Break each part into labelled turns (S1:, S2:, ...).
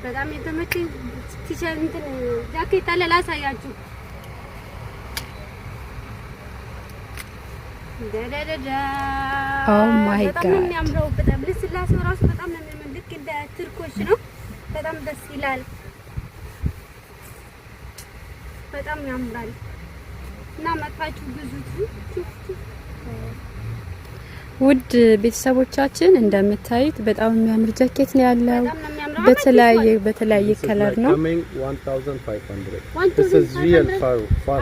S1: በጣም የተመቸኝ ቲሸርት ጃኬት አለ ላሳያችሁ።
S2: ኦ ማይ ጋድ
S1: በጣም የሚያምረው በጣም ልስላሴው ራሱ በጣም ነው የሚያምር። ልክ እንደ ትርኮች ነው። በጣም ደስ ይላል። በጣም ያምራል እና መጣችሁ ብዙት
S2: ውድ ቤተሰቦቻችን እንደምታዩት በጣም የሚያምር ጃኬት ነው ያለው። በተለያየ ከለር ነው።
S3: 1500 This is real far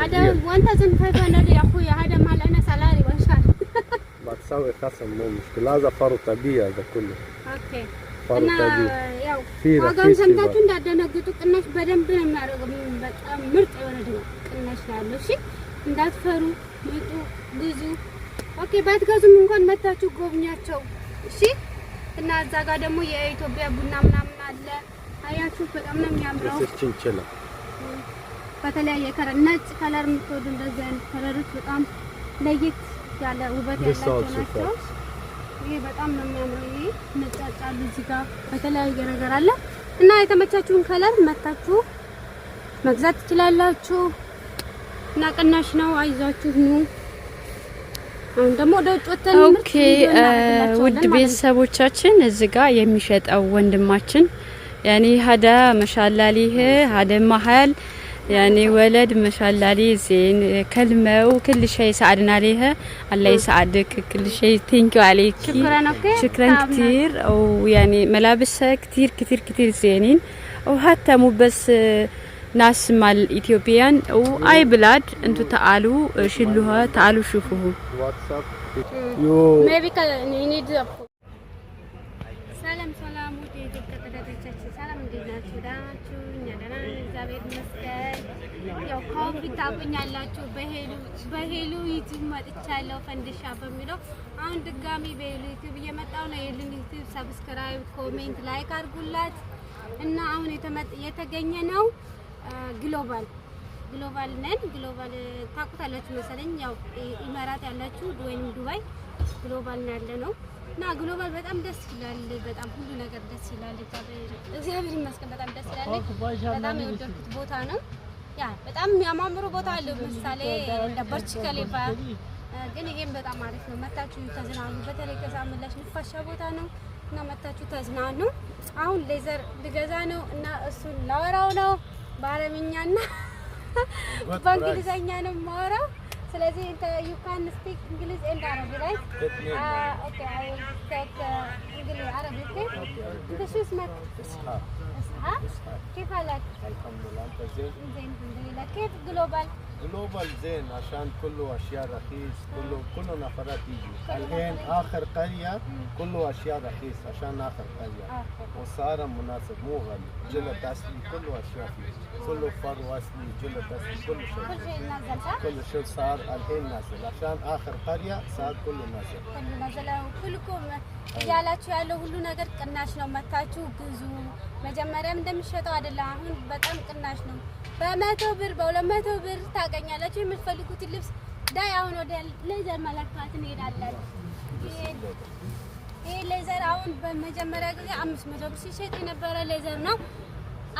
S1: هذا 1500 يا اخويا هذا مال انا سلاري وشال
S3: بتسوي خصم مو مشكله هذا فارو طبيعي هذا كله
S1: اوكي
S3: فارو
S1: እና
S3: طبيعي
S1: ያው
S3: في
S1: ዋጋውን
S3: رخيص
S1: ሰምታችሁ እንዳደነግጡ ቅናሽ በደንብ ነው የሚያደርገው። በጣም ምርጥ የሆነ ቅናሽ ነው ያለው። እሺ እንዳትፈሩ ምጡ ብዙ ኦኬ ባትገዙም እንኳን መታችሁ ጎብኛቸው። እሺ እና እዛ ጋር ደግሞ የኢትዮጵያ ቡና ምናምን አለ። አያችሁ በጣም ነው የሚያምረው።
S3: ስርጭንችላ
S1: በተለያየ ከለር ነጭ ከለር የምትወዱ እንደዚህ አይነት ከለሮች በጣም ለየት ያለ ውበት ያላቸው ናቸው። ይሄ በጣም ነው የሚያምረው። ይሄ ነጫጫሉ እዚህ ጋር በተለያየ ነገር አለ እና የተመቻችሁን ከለር መታችሁ መግዛት ትችላላችሁ እና ቅናሽ ነው። አይዟችሁ ኑ። አሁን ደግሞ ወደ ውጭ ወተን
S2: ኦኬ ውድ ቤተሰቦቻችን እዚህ ጋር የሚሸጠው ወንድማችን ያኔ ሀዳ መሻላሊህ ሀዳ መሃል ያኔ ወለድ መሻላሊ زين كلمه وكل شيء ساعدنا عليها الله يساعدك كل شيء ثانك يو عليك شكرا كثير ويعني ملابسها كثير كثير كثير زينين وحتى مو بس ناس مال اثيوبيان واي بلاد انتم تعالوا شلوها تعالوا شوفوه
S3: واتساب
S1: maybe need ሰላም ወደ ኢትዮጵያ ተከታታዮቻችን ሰላም እንዴት ናችሁ? ደህና ናችሁ? እኛ ደህና ነን እግዚአብሔር ይመስገን። ያው ኮፊት ታቁኛላችሁ በሄሉ ዩቲዩብ መጥቻለሁ ፈንድሻ በሚለው አሁን ድጋሚ በሄሉ ዩቲዩብ እየመጣው ነው። የሄሉ ዩቲዩብ ሰብስክራይብ ኮሜንት ላይክ አድርጉላት እና አሁን የተገኘ ነው ግሎባል ነን። ግሎባል ታቁታላችሁ መሰለኝ። ያው ኢማራት ያላችሁ ወይንም ዱባይ ግሎባል ነው ያለ ነው እና ግሎባል በጣም ደስ ይላል። በጣም ሁሉ ነገር ደስ ይላል። እግዚአብሔር ይመስገን በጣም ደስ ይላል። በጣም የወደድኩት ቦታ ነው። ያ በጣም የሚያማምሩ ቦታ አለ። ምሳሌ እንደ በርች ከሌባ ግን ይሄም በጣም አሪፍ ነው። መታችሁ ተዝናኑ። በተለይ ከሳምንላሽ ንፋሻ ቦታ ነው እና መታችሁ ተዝናኑ። አሁን ሌዘር ልገዛ ነው እና እሱን ላወራው ነው በአረብኛና በእንግሊዘኛ ነው የማወራው። ስለዚህ you can speak English and Arabic, right? Okay, I will speak English Arabic. انت شو اسمك؟ اسحاق. كيف حالك؟
S3: الحمد لله انت زين؟
S1: زين الحمد لله. كيف جلوبال
S3: زين عشان كله اشياء رخيص كله نفرات يجي الحين اخر قريه كله اشياء رخيص عشان اخر قريه وصار مناسب مو غالي جلد اصلي كله اشياء فيه كله فرو اصلي جلد اصلي كل شيء
S1: نازل صح؟
S3: كل شيء صار الحين نازل عشان اخر قريه صار كله نازل
S1: كلكم እያላችሁ ያለው ሁሉ ነገር ቅናሽ ነው። መታችሁ ግዙ። መጀመሪያም እንደሚሸጠው አይደለም። አሁን በጣም ቅናሽ ነው። በ100 ብር በ200 ብር ታገኛላችሁ የምትፈልጉት ልብስ። ዳይ አሁን ወደ ሌዘር መለካት እንሄዳለን። ይሄ ሌዘር አሁን በመጀመሪያ ጊዜ 500 ብር ሲሸጥ የነበረ ሌዘር ነው።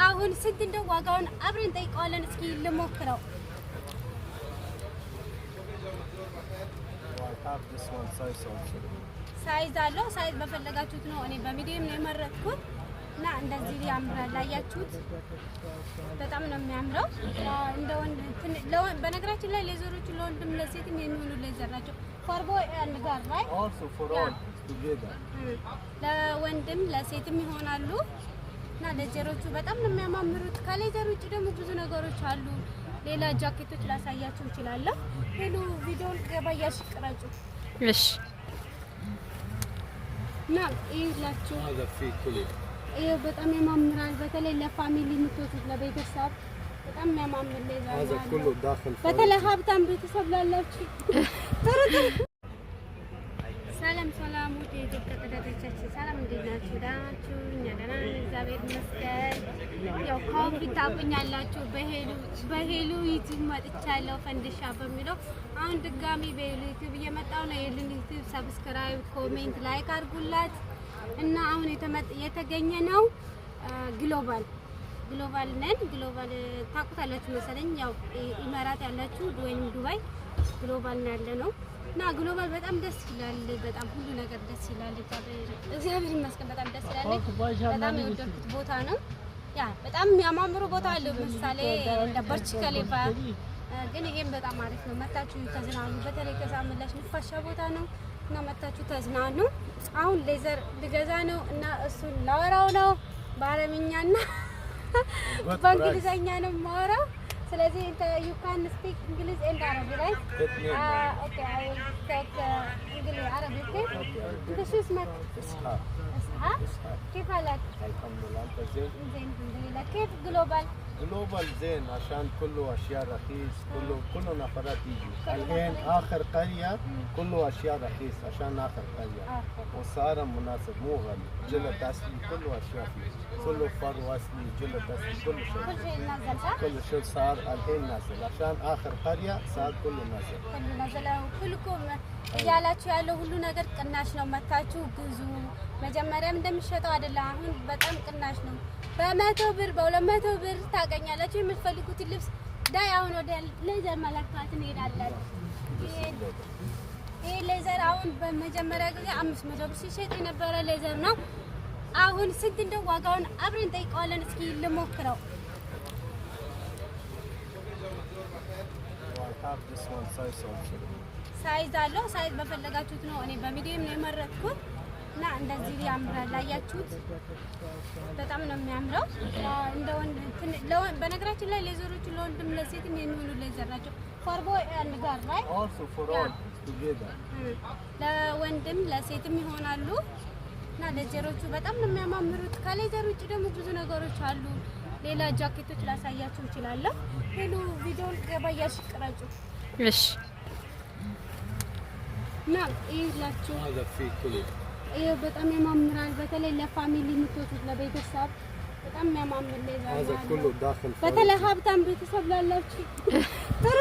S1: አሁን ስንት እንደው ዋጋውን አብረን ጠይቀዋለን። እስኪ ልሞክረው። ሳይዝ አለው። ሳይዝ በፈለጋችሁት ነው። እኔ በሚዲየም ነው የመረጥኩት እና እንደዚህ ያምራል። አያችሁት? በጣም ነው የሚያምረው። እንደ ወንድ በነገራችን ላይ ሌዘሮቹ ለወንድም ለሴትም የሚሆኑ ሌዘር ናቸው። ፎር ቦይ ኤንድ ጋር ላይ
S3: also for all together
S1: ለወንድም ለሴትም ይሆናሉ እና ሌዘሮቹ በጣም ነው የሚያማምሩት። ከሌዘር ውጭ ደግሞ ብዙ ነገሮች አሉ። ሌላ ጃኬቶች ላሳያችሁ እችላለሁ። ሄሎ ቪዲዮን ገባያሽ ቅረጹ።
S2: እሺ
S1: እና ይላችሁ ይሄ በጣም ያማምራል። በተለይ ለፋሚሊ የምትወጡት ለቤተሰብ በጣም የሚያማምር ሌዘር ነው። በተለይ ሀብታም ቤተሰብ ላላችሁ ሰላም ውድ የኢትዮጵያ ተከታታዮቻችን ሰላም እንዴት ናችሁ? ደህና ናችሁ? እኛ ደህና ነን እግዚአብሔር ይመስገን። ያው ኮፊት ታቁኛላችሁ በሄሉ ዩቲዩብ መጥቻለሁ ፈንድሻ በሚለው አሁን ድጋሚ በሄሉ ዩቲዩብ እየመጣው ነው። የሄሉ ዩቲዩብ ሰብስክራይብ ኮሜንት ላይክ አድርጉላት እና አሁን የተገኘ ነው ግሎባል ነን። ግሎባል ታውቁታላችሁ መሰለኝ። ያው ኢማራት ያላችሁ ወይንም ዱባይ ግሎባል ነው ያለነው እና ግሎባል በጣም ደስ ይላል። በጣም ሁሉ ነገር ደስ ይላል። እግዚአብሔር ይመስገን በጣም ደስ ይላል። በጣም የወደድኩት ቦታ ነው። ያ በጣም የሚያማምሩ ቦታ አለ። ምሳሌ እንደ በርች ከሊፋ ግን ይሄም በጣም አሪፍ ነው። መታችሁ ተዝናኑ። በተለይ ከሳምንላሽ ንፋሻ ቦታ ነው እና መታችሁ ተዝናኑ። አሁን ሌዘር ልገዛ ነው እና እሱን ላወራው ነው በአረብኛና በእንግሊዘኛ ነው የማወራው። ስለዚህ you can speak English and Arabic, right? Okay, I will take English Arabic. Okay. شو اسمك؟ إسحاق. كيف حالك؟
S3: الحمد لله. انت زين؟
S1: زين الحمد لله. كيف جلوبال؟
S3: جلوبال زين عشان كله اشياء رخيص، كله نفرات يجي. الحين اخر قريه كله اشياء رخيص عشان اخر قريه. وصار مناسب مو غالي. جلد اصلي كله اشياء فيه. كله فرو اصلي، جلد اصلي، كل شيء.
S1: كل شيء نازل صح؟
S3: كل شيء صار الحين نازل عشان اخر قريه صار كله نازل.
S1: كله نازل. كلكم እያላችሁ ያለው ሁሉ ነገር ቅናሽ ነው። መታችሁ ግዙ። መጀመሪያም እንደሚሸጠው አይደለም። አሁን በጣም ቅናሽ ነው። በ100 ብር በ200 ብር ታገኛላችሁ የምትፈልጉትን ልብስ። ዳይ አሁን ወደ ሌዘር መለካት እንሄዳለን። ይሄ ሌዘር አሁን በመጀመሪያ ጊዜ 500 ብር ሲሸጥ የነበረ ሌዘር ነው። አሁን ስንት እንደው ዋጋውን አብረን እንጠይቀዋለን። እስኪ ልሞክረው። ሳይዝ አለው። ሳይዝ በፈለጋችሁት ነው። እኔ በሚዲየም ነው የመረጥኩት እና እንደዚህ ያምራል። ላያችሁት በጣም ነው የሚያምረው። እንደ ወንድ በነገራችን ላይ ሌዘሮቹ ለወንድም ለሴትም የሚሆኑ ሌዘር ናቸው። for boy and girl, right?
S3: Also for all together.
S1: ለወንድም ለሴትም ይሆናሉ እና ሌዘሮቹ በጣም ነው የሚያማምሩት። ከሌዘር ውጭ ደግሞ ብዙ ነገሮች አሉ። ሌላ ጃኬቶች ላሳያችሁ እችላለሁ። ሄሎ ቪዲዮን ገባያሽ ቅረጹ።
S2: እሺ
S1: እና ይላችሁ
S3: هذا في كله
S1: ይሄ በጣም ያማምራል። በተለይ ለፋሚሊ የምትወጡት ለቤተሰብ በጣም የሚያማምር ሌዘር ነው።
S3: هذا كله داخل
S1: በተለይ ሀብታም ቤተሰብ ላላችሁ ጥሩ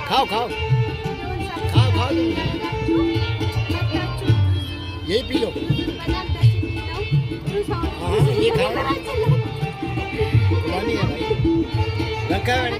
S4: खाओ यही P low. हाँ ये खाओ, है भाई रखा है।